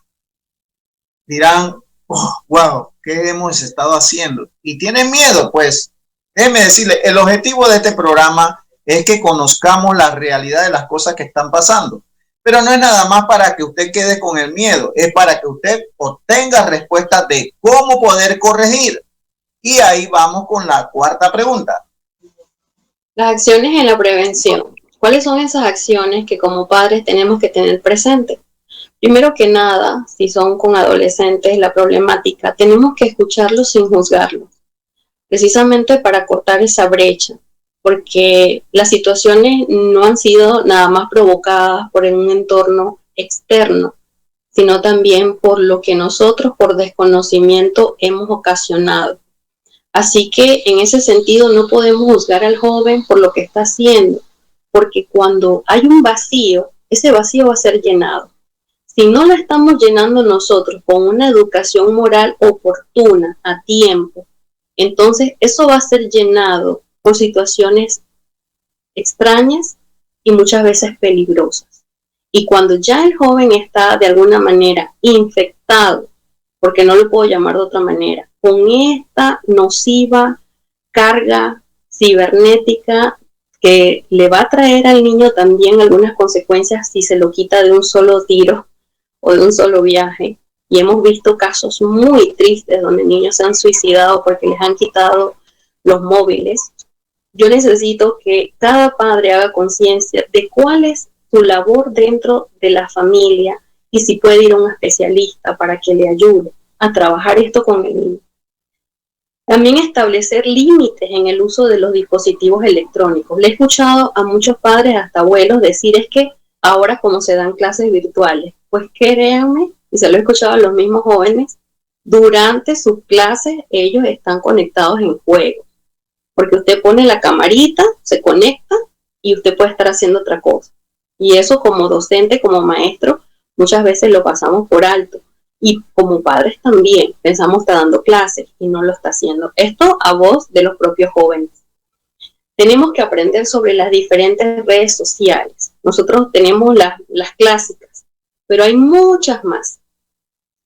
dirán, oh, wow, ¿qué hemos estado haciendo? Y tienen miedo, pues. Déjeme decirle, el objetivo de este programa es que conozcamos la realidad de las cosas que están pasando. Pero no es nada más para que usted quede con el miedo, es para que usted obtenga respuestas de cómo poder corregir. Y ahí vamos con la cuarta pregunta. Las acciones en la prevención. ¿Cuáles son esas acciones que como padres tenemos que tener presentes? Primero que nada, si son con adolescentes la problemática, tenemos que escucharlos sin juzgarlos, precisamente para cortar esa brecha, porque las situaciones no han sido nada más provocadas por un entorno externo, sino también por lo que nosotros por desconocimiento hemos ocasionado. Así que en ese sentido no podemos juzgar al joven por lo que está haciendo, porque cuando hay un vacío, ese vacío va a ser llenado. Si no lo estamos llenando nosotros con una educación moral oportuna, a tiempo, entonces eso va a ser llenado por situaciones extrañas y muchas veces peligrosas. Y cuando ya el joven está de alguna manera infectado, porque no lo puedo llamar de otra manera, con esta nociva carga cibernética que le va a traer al niño también algunas consecuencias si se lo quita de un solo tiro o de un solo viaje. Y hemos visto casos muy tristes donde niños se han suicidado porque les han quitado los móviles. Yo necesito que cada padre haga conciencia de cuál es su labor dentro de la familia y si puede ir a un especialista para que le ayude a trabajar esto con el niño. También establecer límites en el uso de los dispositivos electrónicos. Le he escuchado a muchos padres, hasta abuelos, decir es que ahora como se dan clases virtuales, pues créanme, y se lo he escuchado a los mismos jóvenes, durante sus clases ellos están conectados en juego, porque usted pone la camarita, se conecta y usted puede estar haciendo otra cosa. Y eso como docente, como maestro, muchas veces lo pasamos por alto. Y como padres también, pensamos que está dando clases y no lo está haciendo. Esto a voz de los propios jóvenes. Tenemos que aprender sobre las diferentes redes sociales. Nosotros tenemos las clásicas, pero hay muchas más.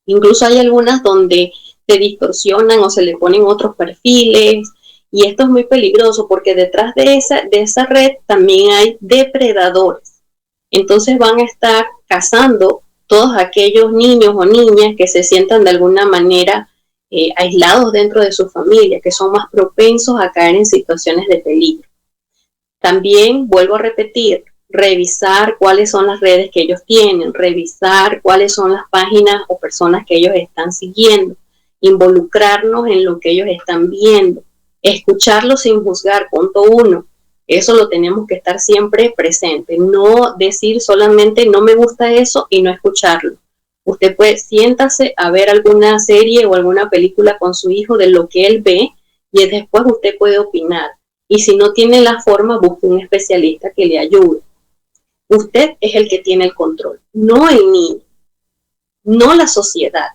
Incluso hay algunas donde se distorsionan o se le ponen otros perfiles. Y esto es muy peligroso porque detrás de esa red también hay depredadores. Entonces van a estar cazando todos aquellos niños o niñas que se sientan de alguna manera aislados dentro de su familia, que son más propensos a caer en situaciones de peligro. También, vuelvo a repetir, revisar cuáles son las redes que ellos tienen, revisar cuáles son las páginas o personas que ellos están siguiendo, involucrarnos en lo que ellos están viendo, escucharlos sin juzgar, punto uno. Eso lo tenemos que estar siempre presente, no decir solamente no me gusta eso y no escucharlo. Usted puede, siéntase a ver alguna serie o alguna película con su hijo de lo que él ve y después usted puede opinar. Y si no tiene la forma, busque un especialista que le ayude. Usted es el que tiene el control, no el niño, no la sociedad,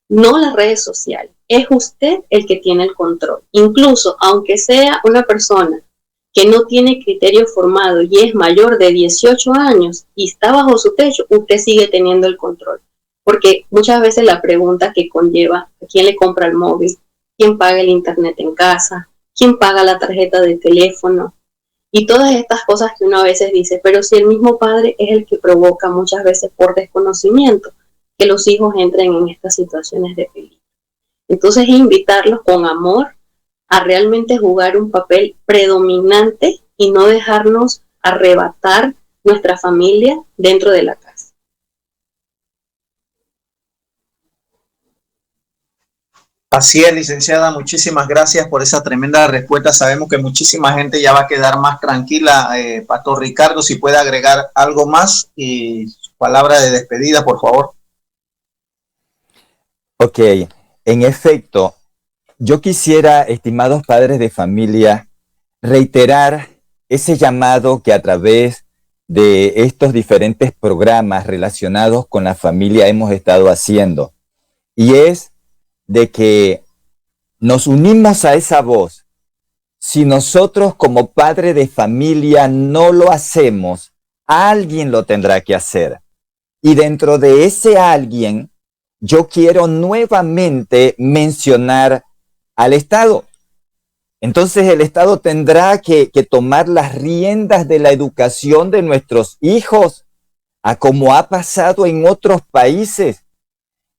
no las redes sociales. Es usted el que tiene el control. Incluso, aunque sea una persona que no tiene criterio formado y es mayor de 18 años y está bajo su techo, usted sigue teniendo el control. Porque muchas veces la pregunta que conlleva, ¿a quién le compra el móvil? ¿Quién paga el internet en casa? ¿Quién paga la tarjeta de teléfono? Y todas estas cosas que uno a veces dice, pero si el mismo padre es el que provoca muchas veces por desconocimiento que los hijos entren en estas situaciones de peligro. Entonces invitarlos con amor a realmente jugar un papel predominante y no dejarnos arrebatar nuestra familia dentro de la casa. Así es, licenciada, muchísimas gracias por esa tremenda respuesta. Sabemos que muchísima gente ya va a quedar más tranquila. Pastor Ricardo, si puede agregar algo más y su palabra de despedida, por favor. Ok, en efecto, yo quisiera, estimados padres de familia, reiterar ese llamado que a través de estos diferentes programas relacionados con la familia hemos estado haciendo. Y es de que nos unimos a esa voz. Si nosotros como padre de familia no lo hacemos, alguien lo tendrá que hacer. Y dentro de ese alguien, yo quiero nuevamente mencionar al Estado. Entonces el Estado tendrá que tomar las riendas de la educación de nuestros hijos. a como ha pasado en otros países.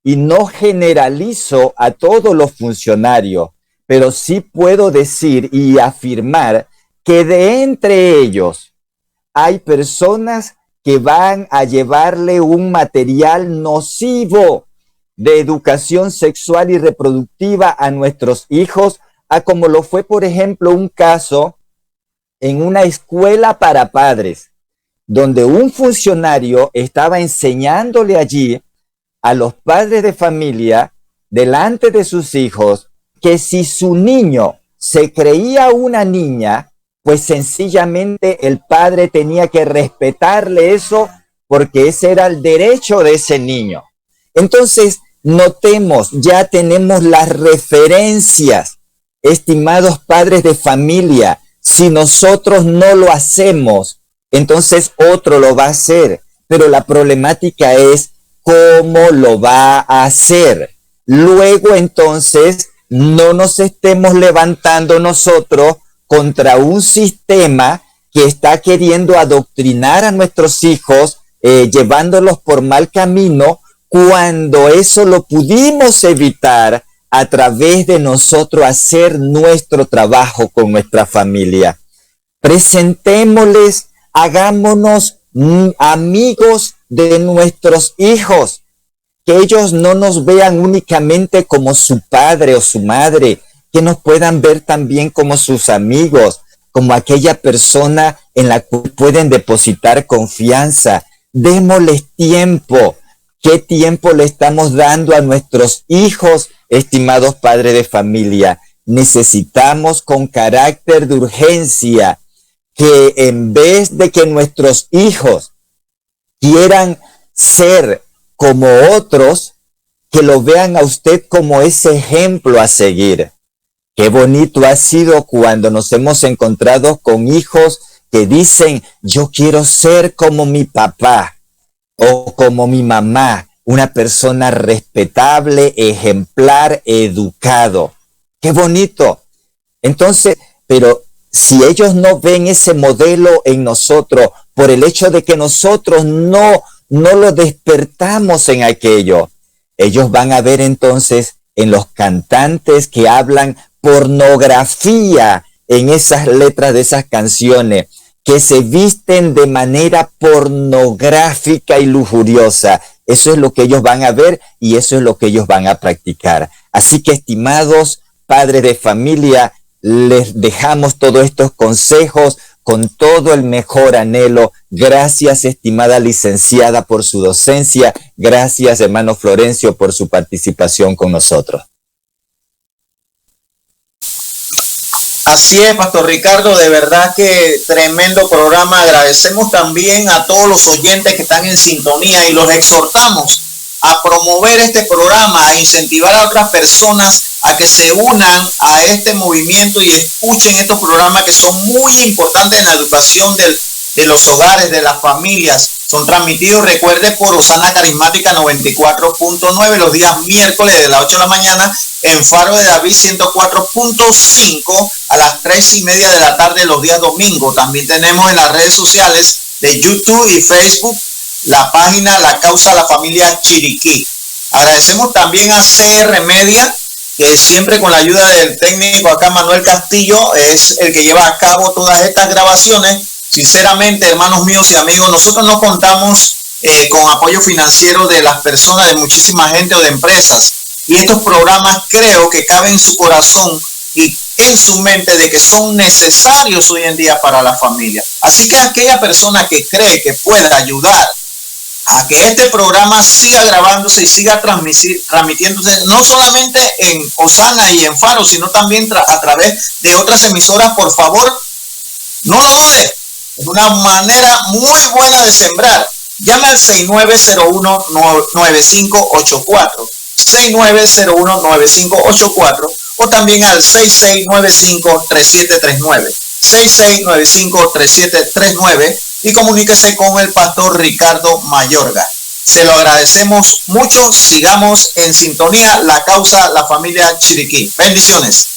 Y no generalizo a todos los funcionarios, pero sí puedo decir y afirmar que de entre ellos hay personas que van a llevarle un material nocivo de educación sexual y reproductiva a nuestros hijos, a como lo fue, por ejemplo, un caso en una escuela para padres, donde un funcionario estaba enseñándole allí a los padres de familia, delante de sus hijos, que si su niño se creía una niña, pues sencillamente el padre tenía que respetarle eso, porque ese era el derecho de ese niño. Entonces, notemos, ya tenemos las referencias, estimados padres de familia. Si nosotros no lo hacemos, entonces otro lo va a hacer. Pero la problemática es cómo lo va a hacer. Luego, entonces, no nos estemos levantando nosotros contra un sistema que está queriendo adoctrinar a nuestros hijos, llevándolos por mal camino, cuando eso lo pudimos evitar a través de nosotros hacer nuestro trabajo con nuestra familia. Presentémosles, hagámonos amigos de nuestros hijos, que ellos no nos vean únicamente como su padre o su madre, que nos puedan ver también como sus amigos, como aquella persona en la cual pueden depositar confianza. Démosles tiempo. ¿Qué tiempo le estamos dando a nuestros hijos, estimados padres de familia? Necesitamos con carácter de urgencia que en vez de que nuestros hijos quieran ser como otros, que lo vean a usted como ese ejemplo a seguir. Qué bonito ha sido cuando nos hemos encontrado con hijos que dicen, yo quiero ser como mi papá o como mi mamá, una persona respetable, ejemplar, educado. Qué bonito. Entonces, pero si ellos no ven ese modelo en nosotros, por el hecho de que nosotros no lo despertamos en aquello, ellos van a ver entonces en los cantantes que hablan pornografía en esas letras de esas canciones, que se visten de manera pornográfica y lujuriosa. Eso es lo que ellos van a ver y eso es lo que ellos van a practicar. Así que, estimados padres de familia, les dejamos todos estos consejos con todo el mejor anhelo. Gracias, estimada licenciada, por su docencia. Gracias, hermano Florencio, por su participación con nosotros. Así es, Pastor Ricardo, de verdad que tremendo programa. Agradecemos también a todos los oyentes que están en sintonía y los exhortamos a promover este programa, a incentivar a otras personas a que se unan a este movimiento y escuchen estos programas que son muy importantes en la educación de los hogares, de las familias. Son transmitidos, recuerde, por Osana Carismática 94.9 los días miércoles de las 8 de la mañana, en Faro de David 104.5 a las 3:30 de la tarde los días domingos. También tenemos en las redes sociales de YouTube y Facebook la página La Causa La Familia Chiriquí. Agradecemos también a CR Media, que siempre con la ayuda del técnico acá, Manuel Castillo, es el que lleva a cabo todas estas grabaciones. Sinceramente, hermanos míos y amigos, nosotros no contamos con apoyo financiero de las personas, de muchísima gente o de empresas. Y estos programas creo que caben en su corazón y en su mente de que son necesarios hoy en día para la familia. Así que aquella persona que cree que pueda ayudar a que este programa siga grabándose y siga transmitiéndose, no solamente en Osana y en Faro, sino también a través de otras emisoras, por favor, no lo dude. Es una manera muy buena de sembrar. Llame al 6901-9584, 6901-9584, o también al 6695-3739, 6695-3739, y comuníquese con el pastor Ricardo Mayorga. Se lo agradecemos mucho. Sigamos en sintonía. La Causa La Familia Chiriquí. Bendiciones.